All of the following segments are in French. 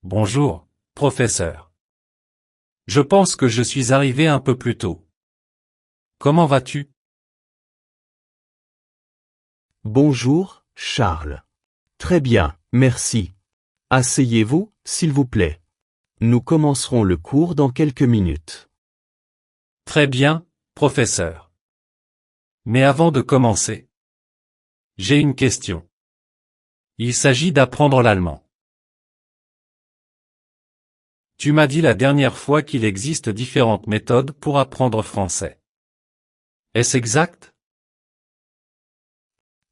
Bonjour, professeur. Je pense que je suis arrivé un peu plus tôt. Comment vas-tu? Bonjour, Charles. Très bien, merci. Asseyez-vous, s'il vous plaît. Nous commencerons le cours dans quelques minutes. Très bien, professeur. Mais avant de commencer, j'ai une question. Il s'agit d'apprendre l'allemand. Tu m'as dit la dernière fois qu'il existe différentes méthodes pour apprendre français. Est-ce exact?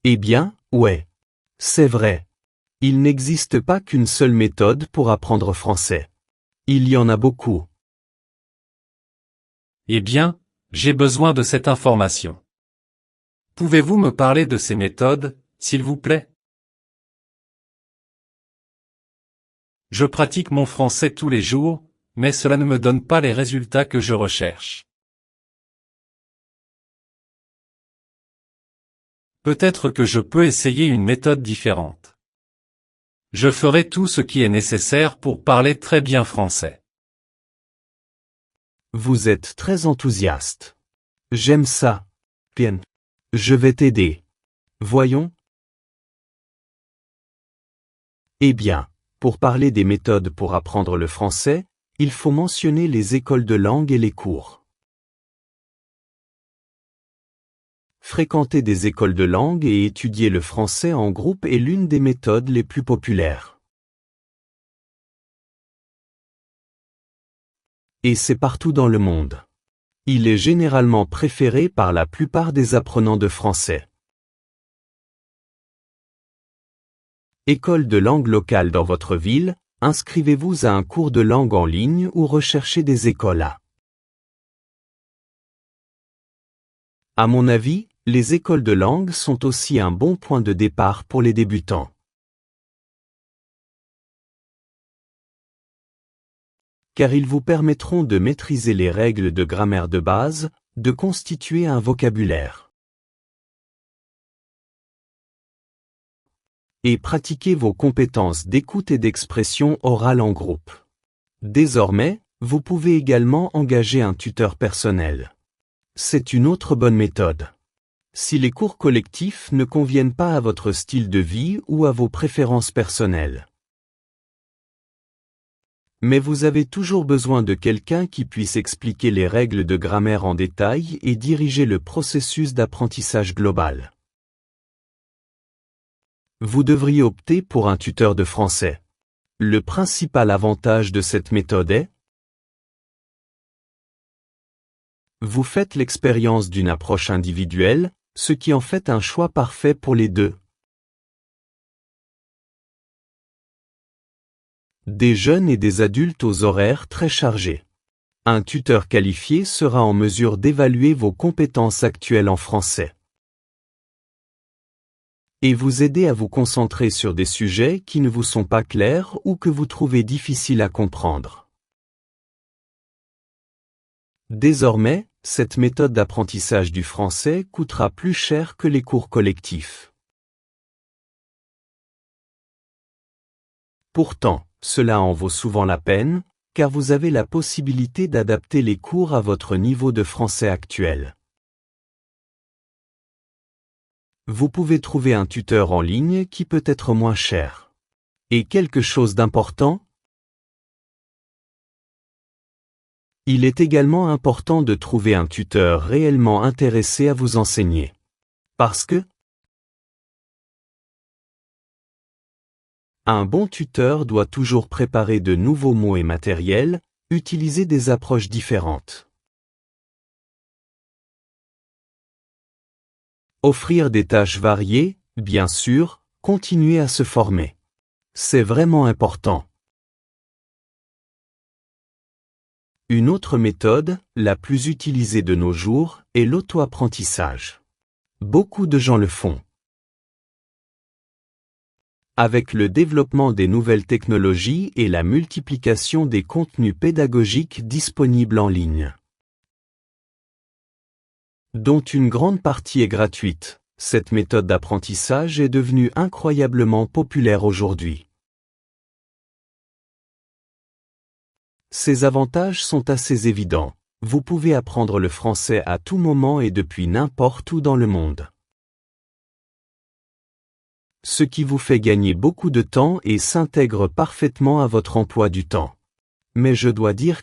Eh bien, ouais. C'est vrai. Il n'existe pas qu'une seule méthode pour apprendre français. Il y en a beaucoup. Eh bien, j'ai besoin de cette information. Pouvez-vous me parler de ces méthodes, s'il vous plaît? Je pratique mon français tous les jours, mais cela ne me donne pas les résultats que je recherche. Peut-être que je peux essayer une méthode différente. Je ferai tout ce qui est nécessaire pour parler très bien français. Vous êtes très enthousiaste. J'aime ça. Bien. Je vais t'aider. Voyons. Eh bien, pour parler des méthodes pour apprendre le français, il faut mentionner les écoles de langue et les cours. Fréquenter des écoles de langue et étudier le français en groupe est l'une des méthodes les plus populaires. Et c'est partout dans le monde. Il est généralement préféré par la plupart des apprenants de français. École de langue locale dans votre ville, inscrivez-vous à un cours de langue en ligne ou recherchez des écoles À mon avis, les écoles de langue sont aussi un bon point de départ pour les débutants. Car ils vous permettront de maîtriser les règles de grammaire de base, de constituer un vocabulaire et pratiquer vos compétences d'écoute et d'expression orale en groupe. Désormais, vous pouvez également engager un tuteur personnel. C'est une autre bonne méthode. Si les cours collectifs ne conviennent pas à votre style de vie ou à vos préférences personnelles. Mais vous avez toujours besoin de quelqu'un qui puisse expliquer les règles de grammaire en détail et diriger le processus d'apprentissage global. Vous devriez opter pour un tuteur de français. Le principal avantage de cette méthode est vous faites l'expérience d'une approche individuelle, ce qui en fait un choix parfait pour les deux. Des jeunes et des adultes aux horaires très chargés. Un tuteur qualifié sera en mesure d'évaluer vos compétences actuelles en français et vous aider à vous concentrer sur des sujets qui ne vous sont pas clairs ou que vous trouvez difficiles à comprendre. Désormais, cette méthode d'apprentissage du français coûtera plus cher que les cours collectifs. Pourtant, cela en vaut souvent la peine, car vous avez la possibilité d'adapter les cours à votre niveau de français actuel. Vous pouvez trouver un tuteur en ligne qui peut être moins cher. Et quelque chose d'important, il est également important de trouver un tuteur réellement intéressé à vous enseigner. Parce que un bon tuteur doit toujours préparer de nouveaux mots et matériels, utiliser des approches différentes. Offrir des tâches variées, bien sûr, continuer à se former. C'est vraiment important. Une autre méthode, la plus utilisée de nos jours, est l'auto-apprentissage. Beaucoup de gens le font. Avec le développement des nouvelles technologies et la multiplication des contenus pédagogiques disponibles en ligne, dont une grande partie est gratuite, cette méthode d'apprentissage est devenue incroyablement populaire aujourd'hui. Ces avantages sont assez évidents. Vous pouvez apprendre le français à tout moment et depuis n'importe où dans le monde. Ce qui vous fait gagner beaucoup de temps et s'intègre parfaitement à votre emploi du temps. Mais je dois dire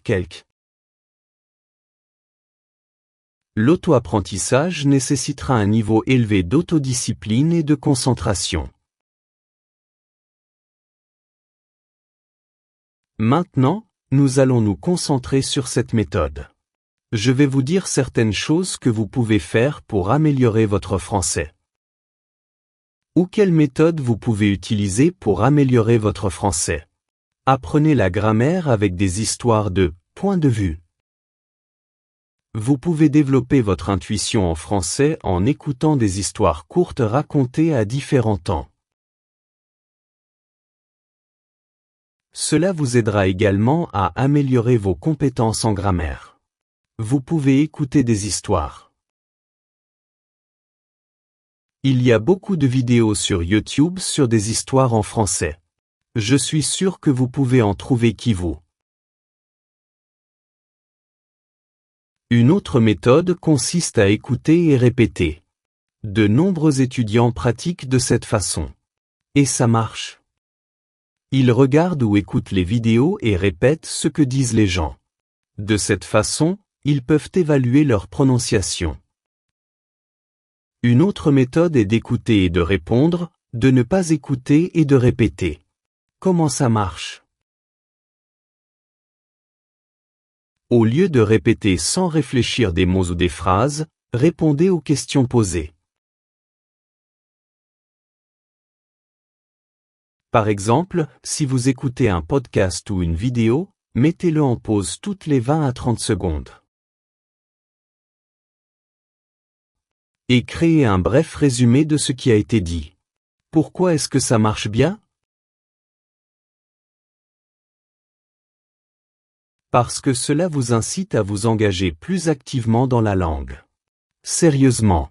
l'auto-apprentissage nécessitera un niveau élevé d'autodiscipline et de concentration. Maintenant, nous allons nous concentrer sur cette méthode. Je vais vous dire certaines choses que vous pouvez faire pour améliorer votre français. Ou quelle méthode vous pouvez utiliser pour améliorer votre français. Apprenez la grammaire avec des histoires de point de vue. Vous pouvez développer votre intuition en français en écoutant des histoires courtes racontées à différents temps. Cela vous aidera également à améliorer vos compétences en grammaire. Vous pouvez écouter des histoires. Il y a beaucoup de vidéos sur YouTube sur des histoires en français. Je suis sûr que vous pouvez en trouver qui vous. Une autre méthode consiste à écouter et répéter. De nombreux étudiants pratiquent de cette façon. Et ça marche. Ils regardent ou écoutent les vidéos et répètent ce que disent les gens. De cette façon, ils peuvent évaluer leur prononciation. Une autre méthode est d'écouter et de répondre, de ne pas écouter et de répéter. Comment ça marche? Au lieu de répéter sans réfléchir des mots ou des phrases, répondez aux questions posées. Par exemple, si vous écoutez un podcast ou une vidéo, mettez-le en pause toutes les 20 à 30 secondes. Et créez un bref résumé de ce qui a été dit. Pourquoi est-ce que ça marche bien? Parce que cela vous incite à vous engager plus activement dans la langue. Sérieusement.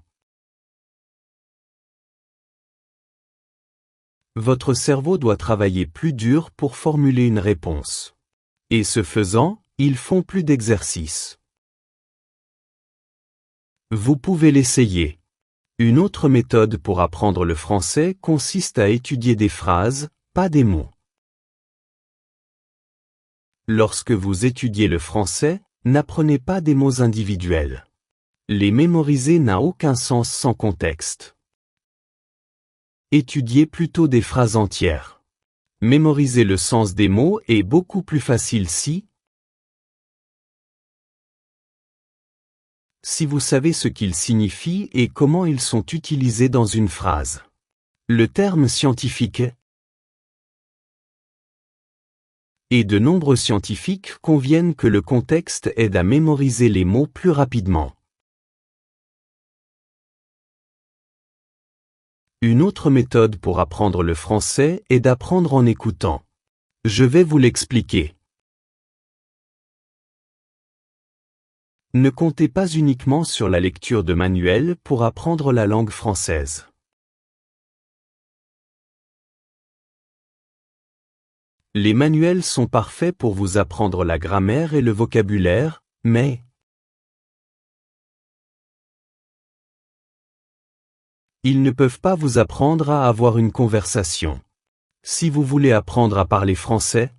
Votre cerveau doit travailler plus dur pour formuler une réponse. Et ce faisant, ils font plus d'exercices. Vous pouvez l'essayer. Une autre méthode pour apprendre le français consiste à étudier des phrases, pas des mots. Lorsque vous étudiez le français, n'apprenez pas des mots individuels. Les mémoriser n'a aucun sens sans contexte. Étudiez plutôt des phrases entières. Mémoriser le sens des mots est beaucoup plus facile si vous savez ce qu'ils signifient et comment ils sont utilisés dans une phrase. Le terme scientifique et de nombreux scientifiques conviennent que le contexte aide à mémoriser les mots plus rapidement. Une autre méthode pour apprendre le français est d'apprendre en écoutant. Je vais vous l'expliquer. Ne comptez pas uniquement sur la lecture de manuels pour apprendre la langue française. Les manuels sont parfaits pour vous apprendre la grammaire et le vocabulaire, mais ils ne peuvent pas vous apprendre à avoir une conversation. Si vous voulez apprendre à parler français,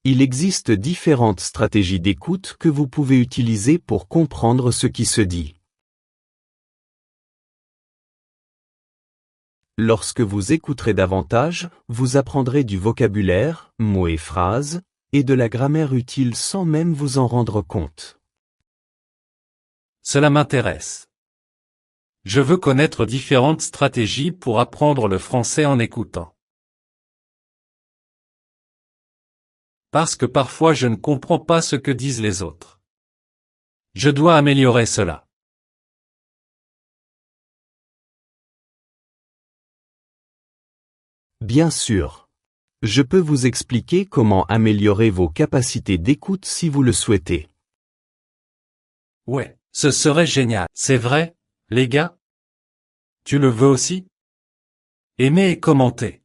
il existe différentes stratégies d'écoute que vous pouvez utiliser pour comprendre ce qui se dit. Lorsque vous écouterez davantage, vous apprendrez du vocabulaire, mots et phrases, et de la grammaire utile sans même vous en rendre compte. Cela m'intéresse. Je veux connaître différentes stratégies pour apprendre le français en écoutant. Parce que parfois je ne comprends pas ce que disent les autres. Je dois améliorer cela. Bien sûr. Je peux vous expliquer comment améliorer vos capacités d'écoute si vous le souhaitez. Ouais, ce serait génial. C'est vrai, les gars? Tu le veux aussi? Aimez et commentez.